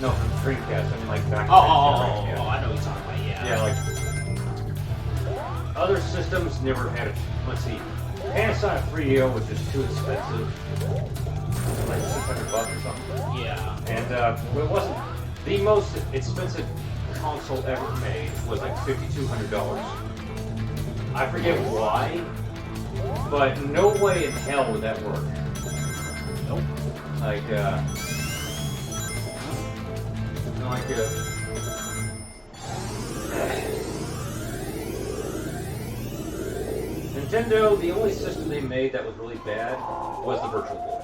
No, from Dreamcast. I mean, like back. Oh, I know what you're talking about. Yeah. Yeah, like other systems never had it. Let's see, Panasonic 3DO was just too expensive, like $600 or something. Yeah. And it wasn't the most expensive console ever made. Was like $5,200. I forget why, but no way in hell would that work. Nope. Like Nintendo, the only system they made that was really bad was the Virtual Boy.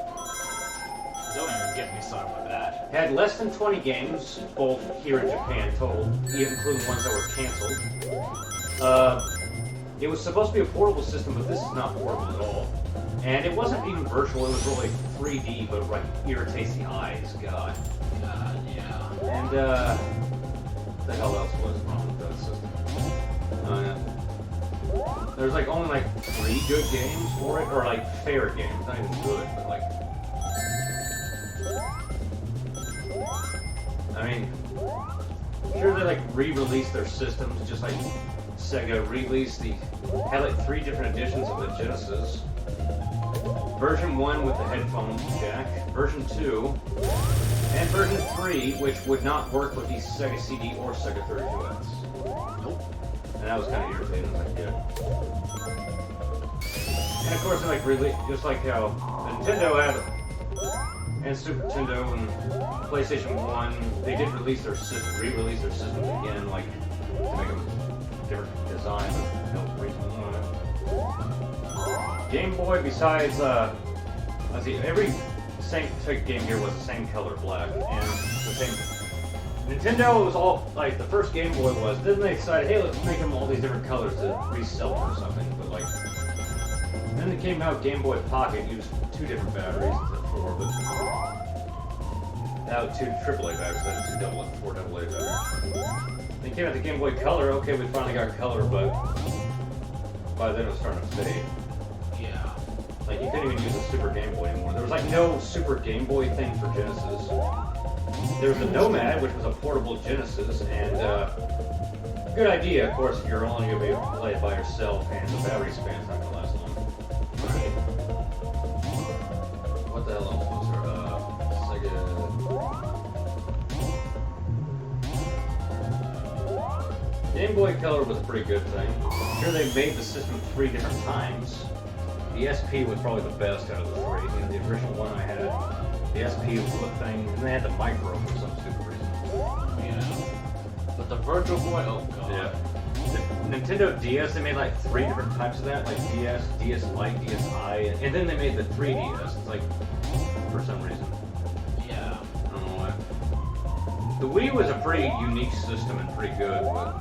Don't even get me started with that. Had less than 20 games, both here in Japan total, even including ones that were canceled. It was supposed to be a portable system, but this is not portable at all. And it wasn't even virtual, it was really 3D, but like irritates the eyes, God. Yeah. And the hell else was wrong with that system? There's like only like 3 good games for it, or like fair games, not even good, but like. I mean, sure they like re-released their systems, just like Sega released had like 3 different editions of the Genesis. Version 1 with the headphone jack, version 2, and version 3, which would not work with the Sega CD or Sega 32X. Nope. And that was kind of irritating, like, yeah. And of course, like, really, just like how Nintendo had, and Super Nintendo and PlayStation 1, they did release their re-release their systems again, like, to make them different design, but no reason why. Game Boy, besides, let's see, every Game Gear was the same color, black, and the same. Nintendo was all like the first Game Boy was. Then they decided, hey, let's make them all these different colors to resell them or something. But like, then it came out Game Boy Pocket used 2 different batteries instead of 4, but now 2 AAA batteries instead of 4 AA batteries. Then came out the Game Boy Color. Okay, we finally got color, but by then it was starting to fade. Yeah. Like, you couldn't even use a Super Game Boy anymore. There was, like, no Super Game Boy thing for Genesis. There was a Nomad, which was a portable Genesis, and, good idea, of course, if you're only going to be able to play it by yourself, and the battery span's not going to last long. Right. What the hell else was there? Sega... Game Boy Color was a pretty good thing. Sure, they made the system 3 different times. The SP was probably the best out of the 3. You know, the original one I had, the SP was the thing, and they had the micro for some stupid reason. Yeah. But the Virtual Boy, oh god. Yeah. The Nintendo DS, they made like 3 different types of that, like DS, DS Lite, DSi, and then they made the 3DS. It's like, for some reason. Yeah. I don't know why. The Wii was a pretty unique system and pretty good, but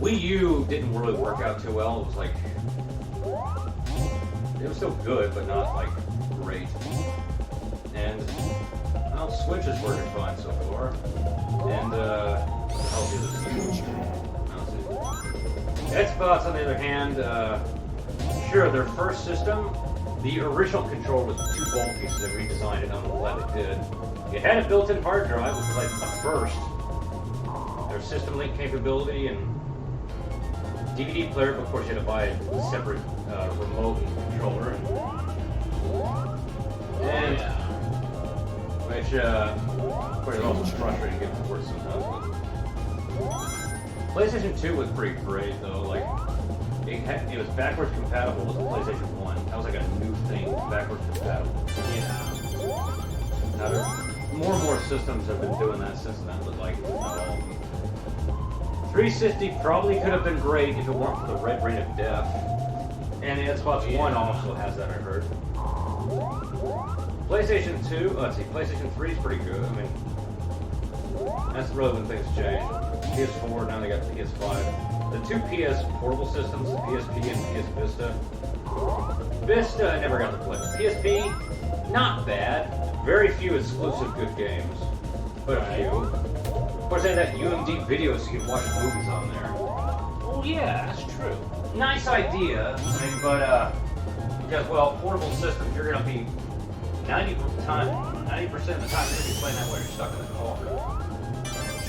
Wii U didn't really work out too well. It was like, it was still good, but not like great. And well, Switch is working fine so far. And I'll do this huge. Xbox, on the other hand, sure, their first system, the original controller was too bulky, so they redesigned it. I'm glad they did. It had a built-in hard drive, which was like a first. Their system link capability and DVD player, but of course you had to buy a separate remote and controller. And which, of course, is also frustrating to get to work sometimes. But PlayStation 2 was pretty great, though. Like, it was backwards compatible with the PlayStation 1. That was like a new thing, backwards compatible. Yeah. Now, more and more systems have been doing that since then, but like, not all of them. 360 probably could have been great if it weren't for the red ring of death. And the Xbox One also has that, I heard. PlayStation 2, let's see, PlayStation 3 is pretty good. I mean, that's really when things change. PS4, now they got PS5. The 2 PS portable systems, the PSP and PS Vista. Vista, I never got to play. PSP, not bad. Very few exclusive good games, but a few. Of course, they had that UMD video so you can watch movies on there. Oh yeah, that's true. Nice idea, I mean, but because, well, portable systems, you're gonna be 90% of the time you're gonna be playing that by yourself. stuck in the car.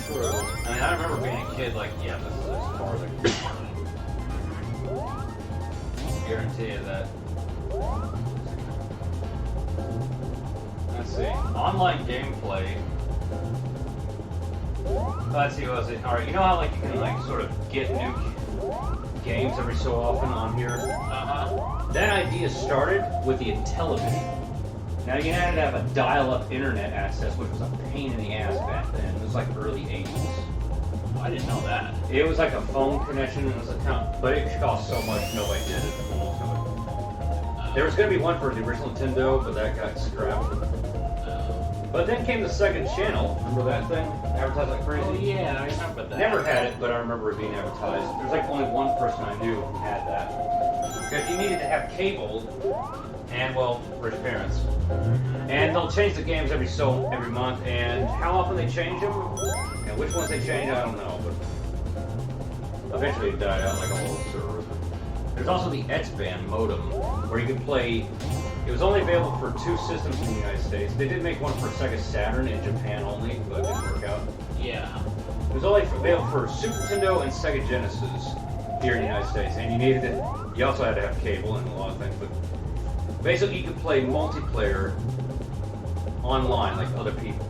True. I mean, I remember being a kid, like, yeah, this is as far as I can guarantee you that. Let's see. Online gameplay. Let's see, what was it? Alright, you know how, like, you can, like, sort of get new games every so often on here? Uh-huh. That idea started with the Intellivision. Now, you had to have a dial-up internet access, which was a pain in the ass back then. It was like early 80s. I didn't know that. It was like a phone connection, and it was a but it cost so much, nobody did it. Almost nobody. There was going to be one for the original Nintendo, but that got scrapped. But then came the second channel. Remember that thing? Advertised like crazy? Oh, yeah, I remember that. Never had it, but I remember it being advertised. There's like only one person I knew who had that. Because you needed to have cable and, well, rich parents. And they'll change the games every month, and how often they change them, and which ones they change, I don't know, but eventually it died out like a whole server. There's also the X-Band modem, where you could play. It was only available for 2 systems in the United States. They did make one for Sega Saturn in Japan only, but it didn't work out. Yeah. It was only available for Super Nintendo and Sega Genesis here in the United States, and you needed it. You also had to have cable and a lot of things, but basically you could play multiplayer online like other people.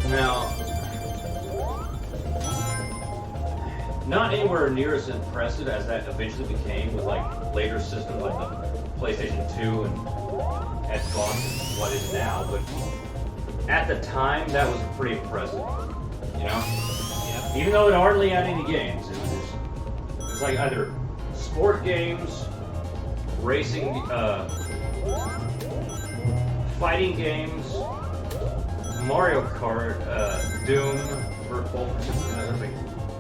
Now, not anywhere near as impressive as that eventually became with like later systems like the PlayStation 2 and Xbox and what is now, but at the time that was pretty impressive, you know? Yeah. Even though it hardly had any games, it was like either sport games, racing, fighting games, Mario Kart, Doom, what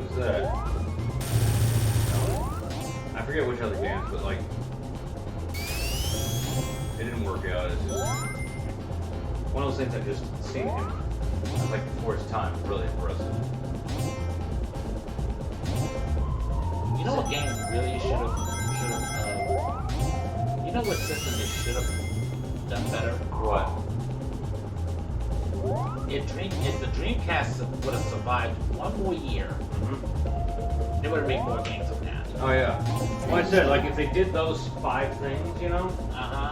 was that? I forget which other games, but like, it didn't work out. It's just one of those things I've just seen him, like before his time, really impressive. You know what game really should have, you know what system they should have done better? What? If the Dreamcast would have survived one more year, they would have made more games than that. Oh yeah. Well, I said, like, if they did those 5 things, you know?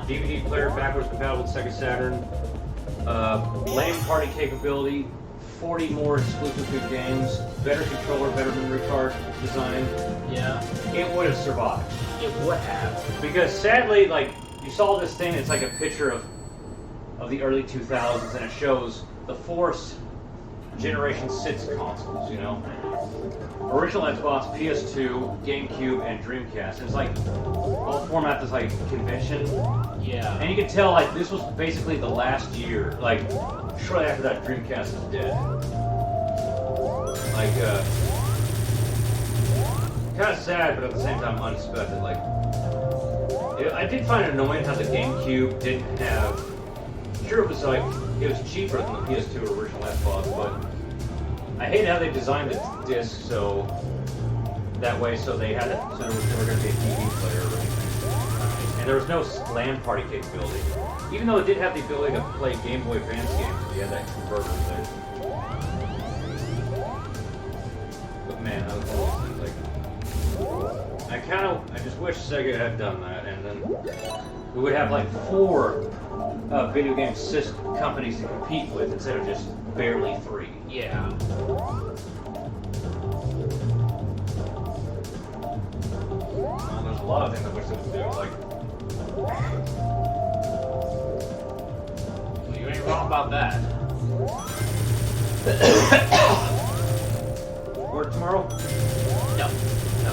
DVD player backwards compatible with Sega Saturn, LAN party capability, 40 more exclusive good games, better controller, better memory card design. Yeah. It would have survived. It would have. Because sadly, like, you saw this thing, it's like a picture of the early 2000s, and it shows the 4th generation SIDS consoles, you know? Original Xbox, PS2, GameCube, and Dreamcast. It's like all format is like convention. Yeah. And you can tell like this was basically the last year, like shortly after that Dreamcast is dead. Like kind of sad, but at the same time unexpected. Like I did find it annoying how the GameCube didn't have. Sure, it was like it was cheaper than the PS2 original Xbox, but I hate how they designed the disc so that way, so they had so there was never going to be a DVD player or anything, and there was no LAN party capability. Even though it did have the ability to play Game Boy Advance games, you had that converter thing. But man, that was one of those things. Like, I just wish Sega had done that, and then we would have like 4 video game companies to compete with instead of just barely 3. Yeah. Well, there's a lot of things I wish they would do, like. Well, you ain't wrong about that. Work tomorrow? No. No.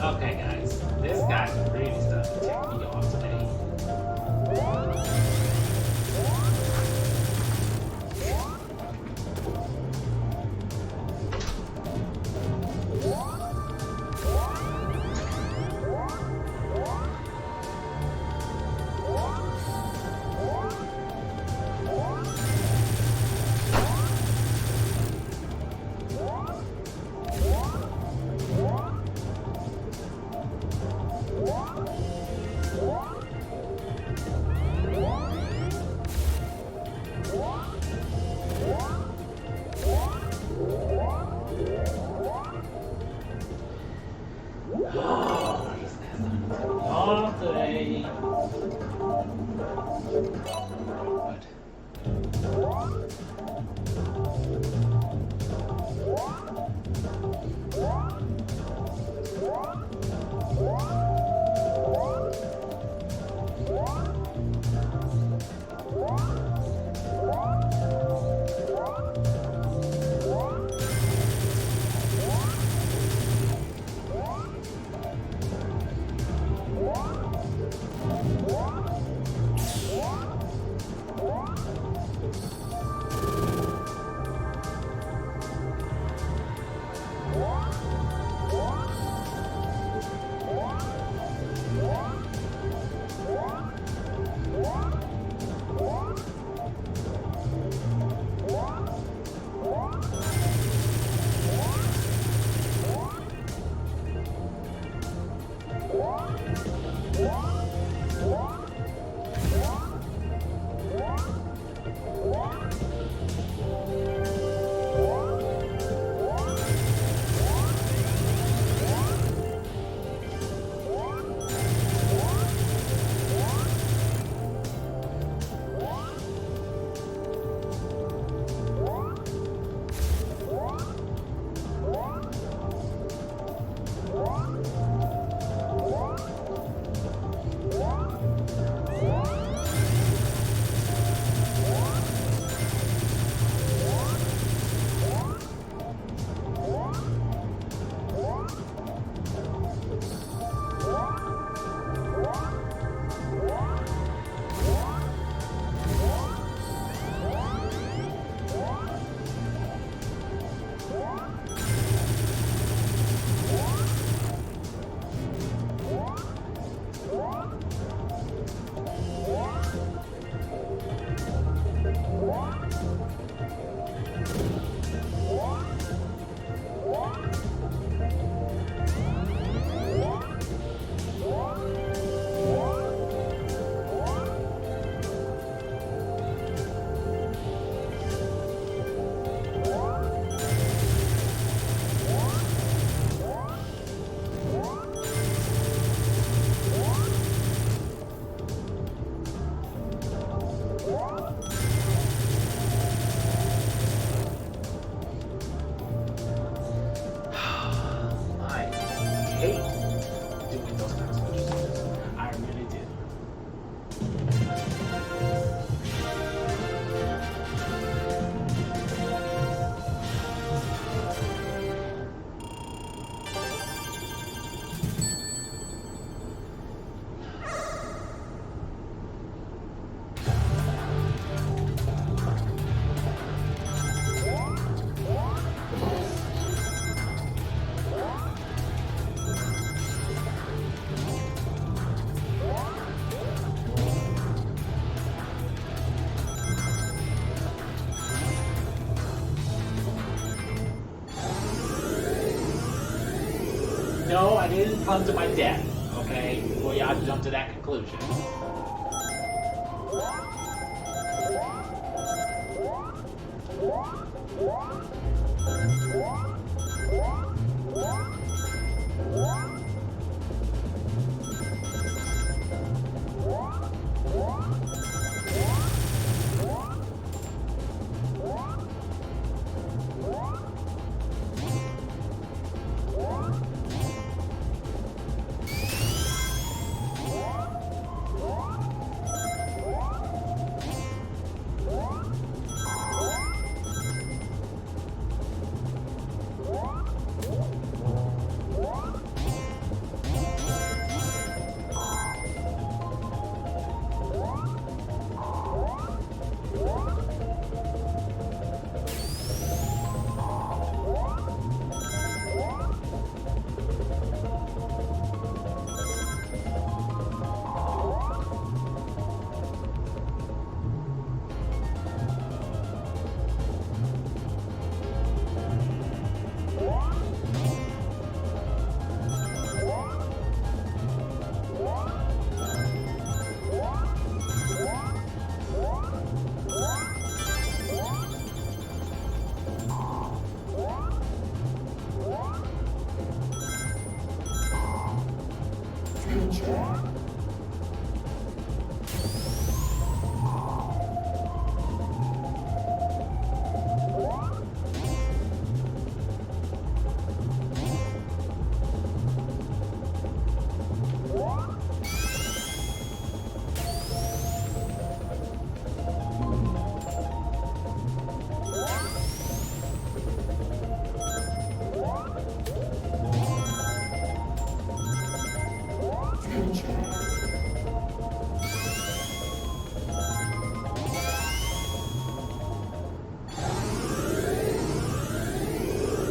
Okay, guys, this guy's really starting to tick me off today. All day. No, I didn't come to my death, okay? Before y'all jump to that conclusion.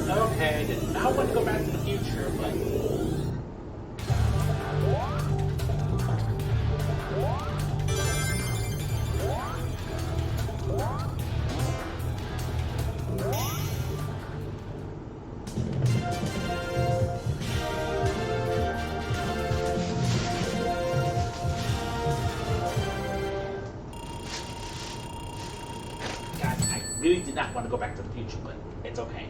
Okay, I did not want to go back to the future, but guys, I really did not want to go back to the future, but it's okay.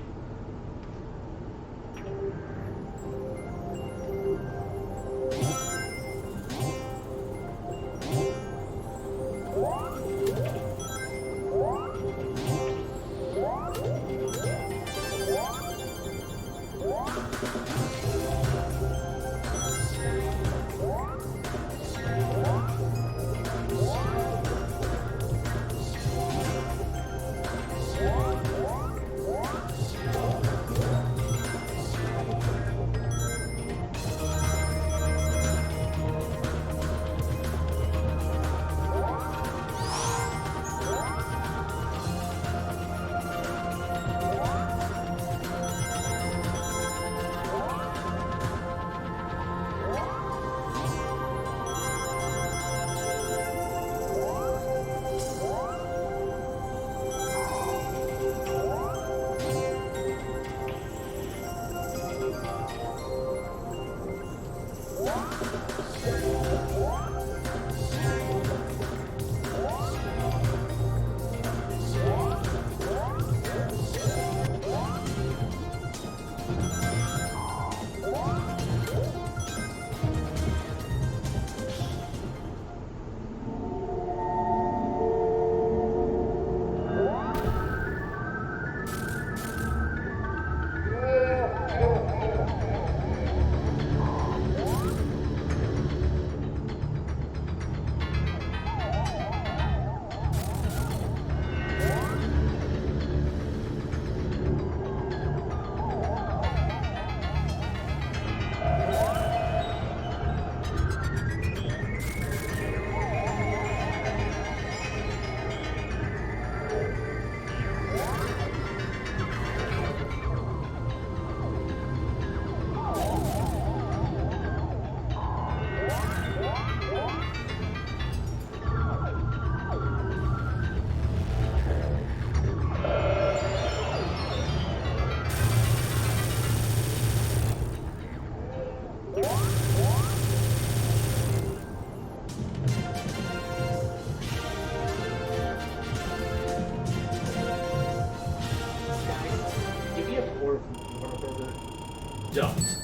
don't.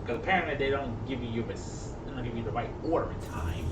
Because apparently they don't give you the right order in time.